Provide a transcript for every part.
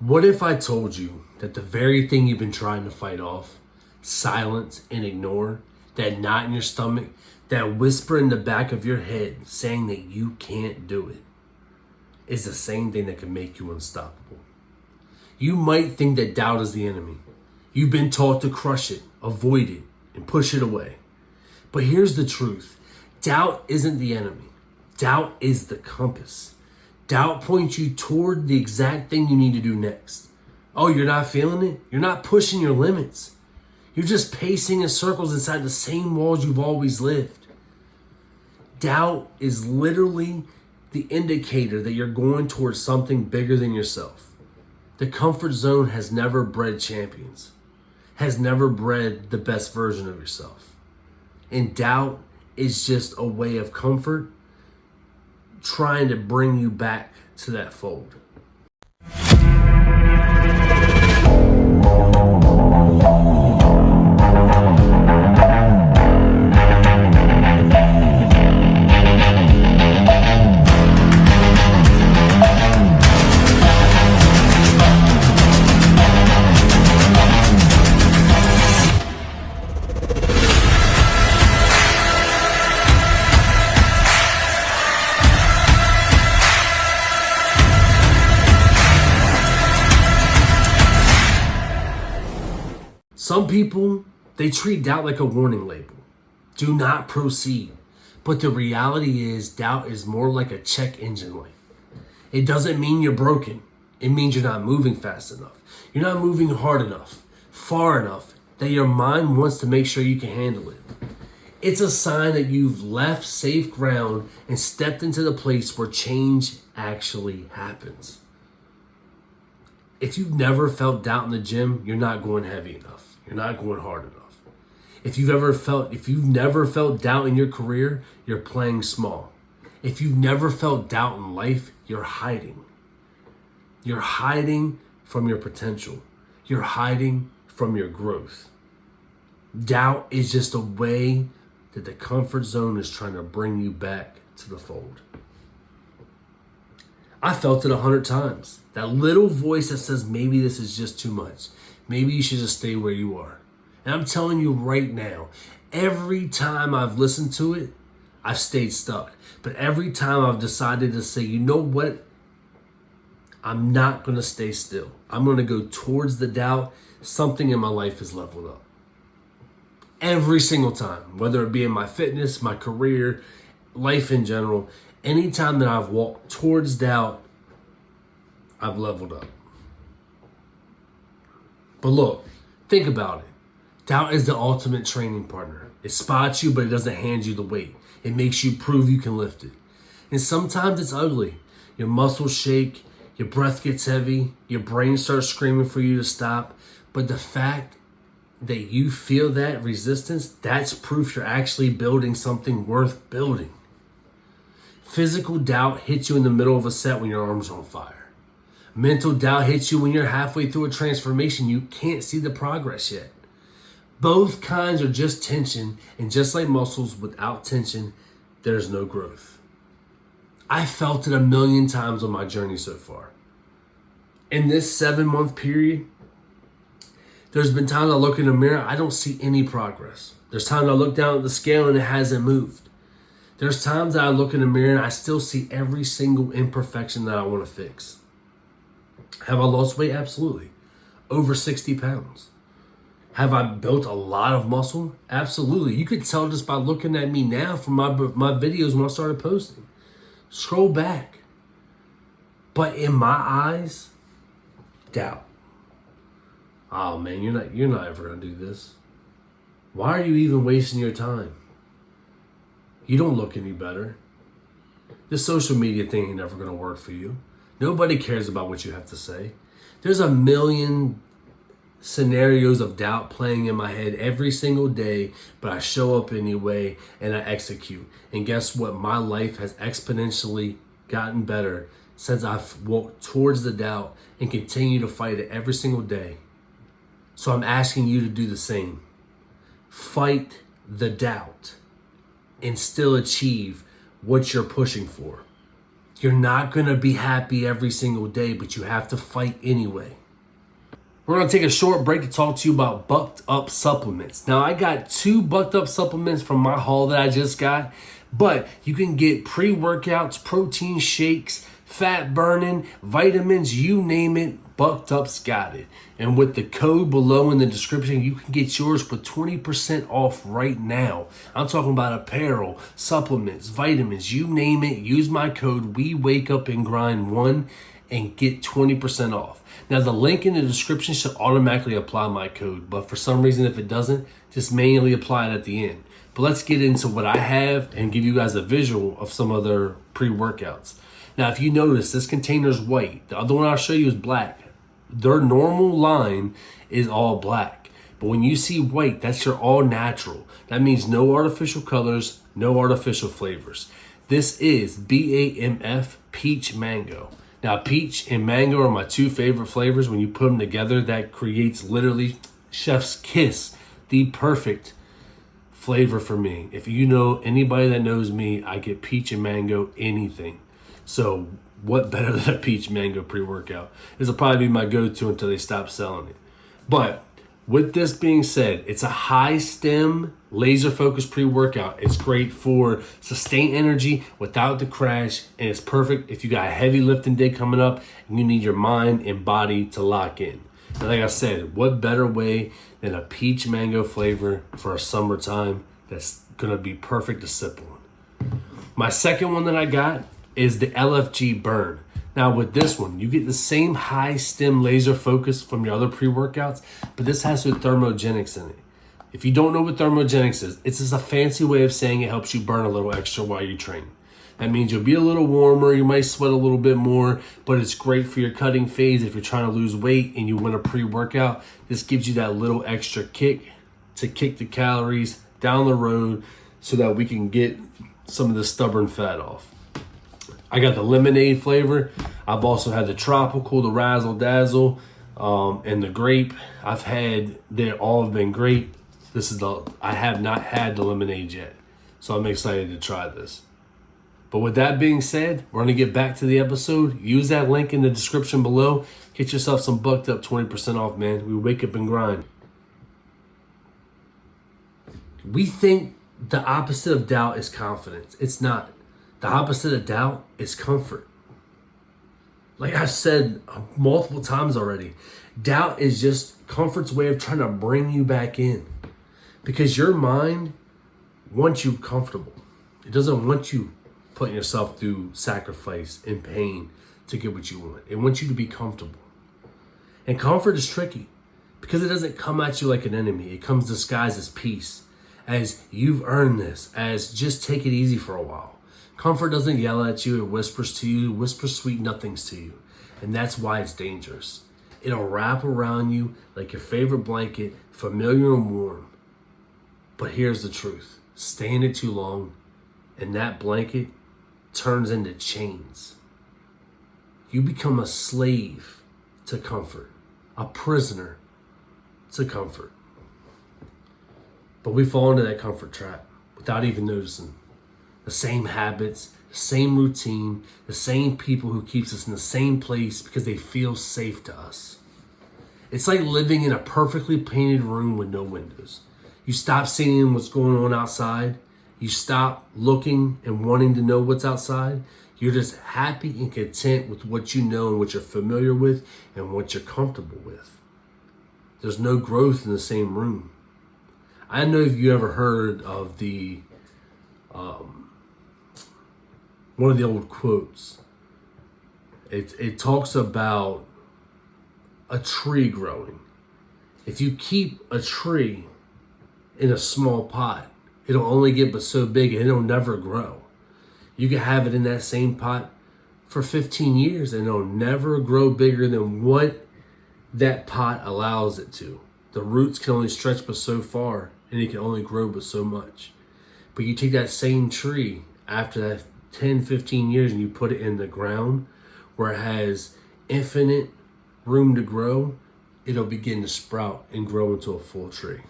What if I told you that the very thing you've been trying to fight off, silence and ignore, that knot in your stomach, that whisper in the back of your head saying that you can't do it, is the same thing that can make you unstoppable? You might think that doubt is the enemy. You've been taught to crush it, avoid it, and push it away. But here's the truth. Doubt isn't the enemy. Doubt is the compass. Doubt points you toward the exact thing you need to do next. Oh, you're not feeling it? You're not pushing your limits. You're just pacing in circles inside the same walls you've always lived. Doubt is literally the indicator that you're going towards something bigger than yourself. The comfort zone has never bred champions, has never bred the best version of yourself. And doubt is just a way of comfort trying to bring you back to that fold. Some people, they treat doubt like a warning label. Do not proceed. But the reality is doubt is more like a check engine light. It doesn't mean you're broken. It means you're not moving fast enough. You're not moving hard enough, far enough that your mind wants to make sure you can handle it. It's a sign that you've left safe ground and stepped into the place where change actually happens. If you've never felt doubt in the gym, you're not going heavy enough. You're not going hard enough. If you've never felt doubt in your career, you're playing small. If you've never felt doubt in life, you're hiding. You're hiding from your potential. You're hiding from your growth. Doubt is just a way that the comfort zone is trying to bring you back to the fold. I felt it 100 times. That little voice that says maybe this is just too much. Maybe you should just stay where you are. And I'm telling you right now, every time I've listened to it, I've stayed stuck. But every time I've decided to say, you know what? I'm not going to stay still. I'm going to go towards the doubt. Something in my life is leveled up. Every single time, whether it be in my fitness, my career, life in general, anytime that I've walked towards doubt, I've leveled up. But look, think about it. Doubt is the ultimate training partner. It spots you, but it doesn't hand you the weight. It makes you prove you can lift it. And sometimes it's ugly. Your muscles shake, your breath gets heavy, your brain starts screaming for you to stop. But the fact that you feel that resistance, that's proof you're actually building something worth building. Physical doubt hits you in the middle of a set when your arms are on fire. Mental doubt hits you when you're halfway through a transformation. You can't see the progress yet. Both kinds are just tension, and just like muscles, without tension, there's no growth. I felt it 1,000,000 times on my journey so far. In this 7-month period, there's been times I look in the mirror, I don't see any progress. There's times I look down at the scale and it hasn't moved. There's times that I look in the mirror and I still see every single imperfection that I want to fix. Have I lost weight? Absolutely. Over 60 pounds. Have I built a lot of muscle? Absolutely. You could tell just by looking at me now from my videos when I started posting. Scroll back. But in my eyes, doubt. Oh man, you're not ever gonna do this. Why are you even wasting your time? You don't look any better. This social media thing ain't never gonna work for you. Nobody cares about what you have to say. There's 1,000,000 scenarios of doubt playing in my head every single day, but I show up anyway and I execute. And guess what? My life has exponentially gotten better since I've walked towards the doubt and continue to fight it every single day. So I'm asking you to do the same. Fight the doubt and still achieve what you're pushing for. You're not going to be happy every single day, but you have to fight anyway. We're going to take a short break to talk to you about Bucked Up supplements. Now, I got 2 Bucked Up supplements from my haul that I just got, but you can get pre-workouts, protein shakes, fat burning, vitamins, you name it, Bucked Up's got it. And with the code below in the description, you can get yours for 20% off right now. I'm talking about apparel, supplements, vitamins, you name it. Use my code WeWakeUpAndGrind1 and get 20% off. Now, the link in the description should automatically apply my code, but for some reason, if it doesn't, just manually apply it at the end. But let's get into what I have and give you guys a visual of some other pre-workouts. Now, if you notice, this container is white. The other one I'll show you is black. Their normal line is all black. But when you see white, that's your all natural. That means no artificial colors, no artificial flavors. This is BAMF Peach Mango. Now, peach and mango are my 2 favorite flavors. When you put them together, that creates literally chef's kiss, the perfect flavor for me. If you know anybody that knows me, I get peach and mango anything. So what better than a peach mango pre-workout? This will probably be my go-to until they stop selling it. But with this being said, it's a high stem, laser focused pre-workout. It's great for sustained energy without the crash, and it's perfect if you got a heavy lifting day coming up and you need your mind and body to lock in. And like I said, what better way than a peach mango flavor for a summertime that's gonna be perfect to sip on. My second one that I got is the LFG Burn. Now with this one, you get the same high stem laser focus from your other pre-workouts, but this has with thermogenics in it. If you don't know what thermogenics is, it's just a fancy way of saying it helps you burn a little extra while you train. That means you'll be a little warmer, you might sweat a little bit more, but it's great for your cutting phase if you're trying to lose weight and you want a pre-workout. This gives you that little extra kick to kick the calories down the road so that we can get some of the stubborn fat off. I got the lemonade flavor. I've also had the tropical, the razzle dazzle, and the grape. They all have been great. I have not had the lemonade yet, so I'm excited to try this. But with that being said, we're gonna get back to the episode. Use that link in the description below. Get yourself some Bucked Up 20% off, man. We wake up and grind. We think the opposite of doubt is confidence. It's not. The opposite of doubt is comfort. Like I've said multiple times already, doubt is just comfort's way of trying to bring you back in. Because your mind wants you comfortable. It doesn't want you putting yourself through sacrifice and pain to get what you want. It wants you to be comfortable. And comfort is tricky because it doesn't come at you like an enemy. It comes disguised as peace, as you've earned this, as just take it easy for a while. Comfort doesn't yell at you, it whispers to you, whispers sweet nothings to you. And that's why it's dangerous. It'll wrap around you like your favorite blanket, familiar and warm. But here's the truth. Stay in it too long, and that blanket turns into chains. You become a slave to comfort, a prisoner to comfort. But we fall into that comfort trap without even noticing. The same habits, the same routine, the same people who keeps us in the same place because they feel safe to us. It's like living in a perfectly painted room with no windows. You stop seeing what's going on outside. You stop looking and wanting to know what's outside. You're just happy and content with what you know and what you're familiar with and what you're comfortable with. There's no growth in the same room. I don't know if you ever heard of one of the old quotes. It talks about a tree growing. If you keep a tree in a small pot, it'll only get but so big and it'll never grow. You can have it in that same pot for 15 years and it'll never grow bigger than what that pot allows it to. The roots can only stretch but so far and it can only grow but so much. But you take that same tree after that 10, 15 years and you put it in the ground where it has infinite room to grow, it'll begin to sprout and grow into a full tree.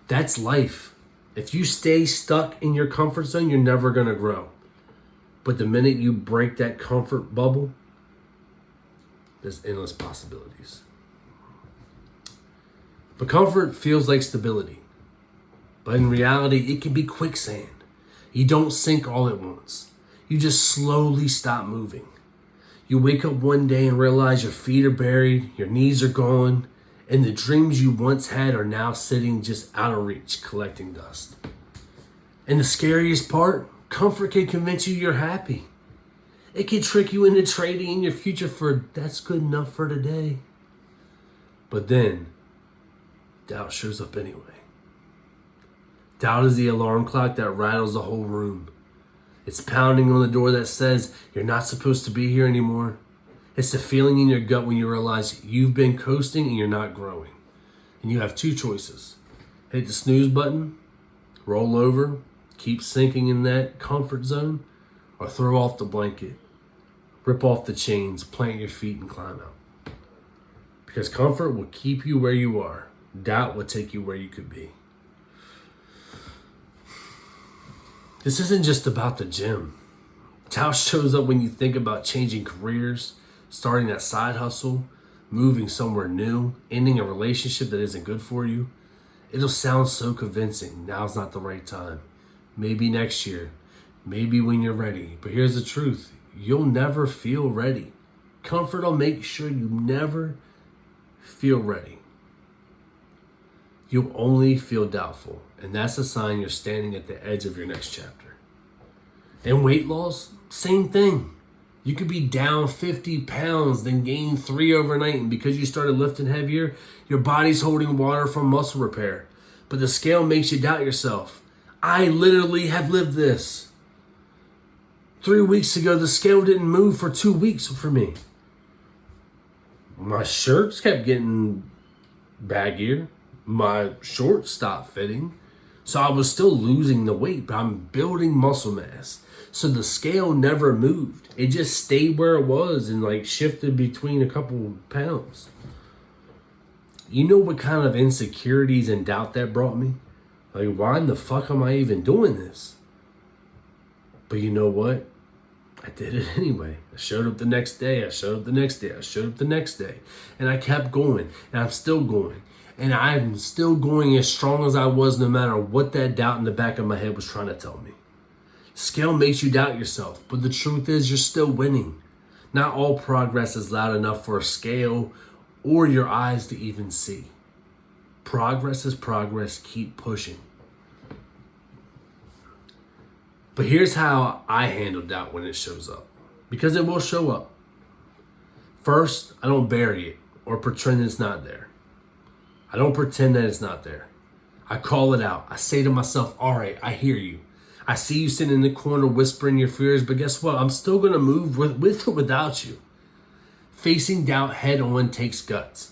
That's life. If you stay stuck in your comfort zone, you're never gonna grow. But the minute you break that comfort bubble, there's endless possibilities. But comfort feels like stability. But in reality, it can be quicksand. You don't sink all at once. You just slowly stop moving. You wake up one day and realize your feet are buried, your knees are gone, and the dreams you once had are now sitting just out of reach, collecting dust. And the scariest part, comfort can convince you you're happy. It can trick you into trading in your future for that's good enough for today. But then, doubt shows up anyway. Doubt is the alarm clock that rattles the whole room. It's pounding on the door that says you're not supposed to be here anymore. It's the feeling in your gut when you realize you've been coasting and you're not growing. And you have two choices. Hit the snooze button, roll over, keep sinking in that comfort zone, or throw off the blanket, rip off the chains, plant your feet, and climb out. Because comfort will keep you where you are. Doubt will take you where you could be. This isn't just about the gym. Doubt shows up when you think about changing careers, starting that side hustle, moving somewhere new, ending a relationship that isn't good for you. It'll sound so convincing. Now's not the right time. Maybe next year. Maybe when you're ready. But here's the truth. You'll never feel ready. Comfort will make sure you never feel ready. You'll only feel doubtful. And that's a sign you're standing at the edge of your next chapter. And weight loss, same thing. You could be down 50 pounds, then gain 3 overnight. And because you started lifting heavier, your body's holding water from muscle repair. But the scale makes you doubt yourself. I literally have lived this. 3 weeks ago, the scale didn't move for 2 weeks for me. My shirts kept getting baggier. My shorts stopped fitting. So I was still losing the weight, but I'm building muscle mass. So the scale never moved. It just stayed where it was and shifted between a couple pounds. You know what kind of insecurities and doubt that brought me? Why in the fuck am I even doing this? But you know what? I did it anyway. I showed up the next day. I showed up the next day. I showed up the next day. And I kept going. And I'm still going. And I'm still going as strong as I was no matter what that doubt in the back of my head was trying to tell me. Scale makes you doubt yourself. But the truth is you're still winning. Not all progress is loud enough for a scale or your eyes to even see. Progress is progress. Keep pushing. But here's how I handle doubt when it shows up. Because it will show up. First, I don't bury it or pretend it's not there. I don't pretend that it's not there. I call it out. I say to myself, all right, I hear you. I see you sitting in the corner whispering your fears, but guess what? I'm still going to move with or without you. Facing doubt head on takes guts,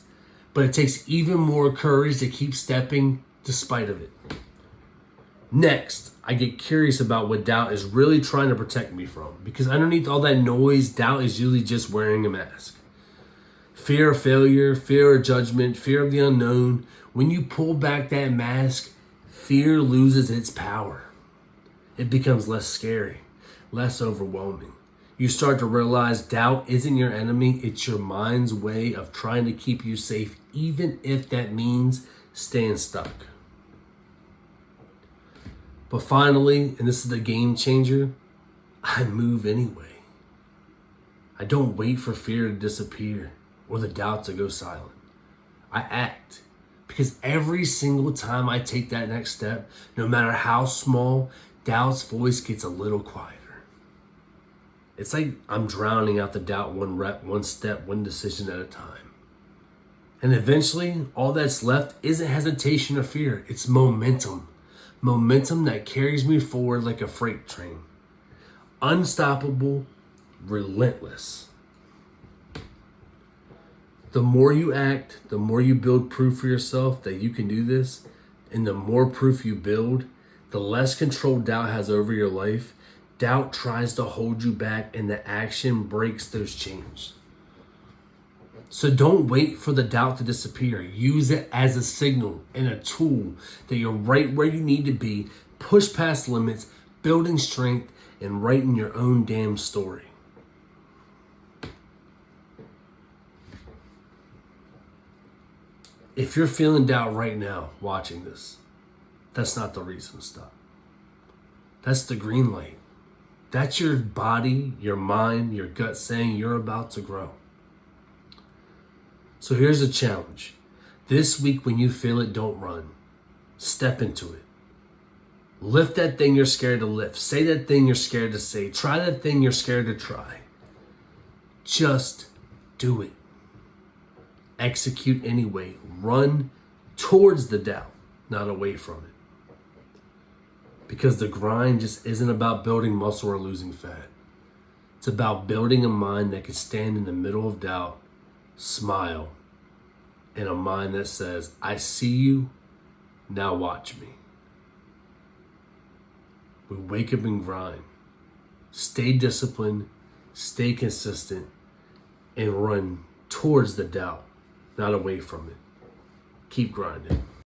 but it takes even more courage to keep stepping despite of it. Next, I get curious about what doubt is really trying to protect me from, because underneath all that noise, doubt is usually just wearing a mask. Fear of failure, fear of judgment, fear of the unknown. When you pull back that mask, fear loses its power. It becomes less scary, less overwhelming. You start to realize doubt isn't your enemy. It's your mind's way of trying to keep you safe, even if that means staying stuck. But finally, and this is the game changer, I move anyway. I don't wait for fear to disappear or the doubt to go silent. I act. Because every single time I take that next step, no matter how small, doubt's voice gets a little quieter. It's like I'm drowning out the doubt one rep, one step, one decision at a time. And eventually, all that's left isn't hesitation or fear. It's momentum. Momentum that carries me forward like a freight train. Unstoppable, relentless. The more you act, the more you build proof for yourself that you can do this, and the more proof you build, the less control doubt has over your life. Doubt tries to hold you back, and the action breaks those chains. So don't wait for the doubt to disappear. Use it as a signal and a tool that you're right where you need to be, push past limits, building strength, and writing your own damn story. If you're feeling doubt right now watching this, that's not the reason to stop. That's the green light. That's your body, your mind, your gut saying you're about to grow. So here's a challenge. This week when you feel it, don't run. Step into it. Lift that thing you're scared to lift. Say that thing you're scared to say. Try that thing you're scared to try. Just do it. Execute anyway. Run towards the doubt, not away from it. Because the grind just isn't about building muscle or losing fat. It's about building a mind that can stand in the middle of doubt, smile, and a mind that says, I see you, now watch me. We wake up and grind. Stay disciplined, stay consistent, and run towards the doubt, not away from it. Keep grinding.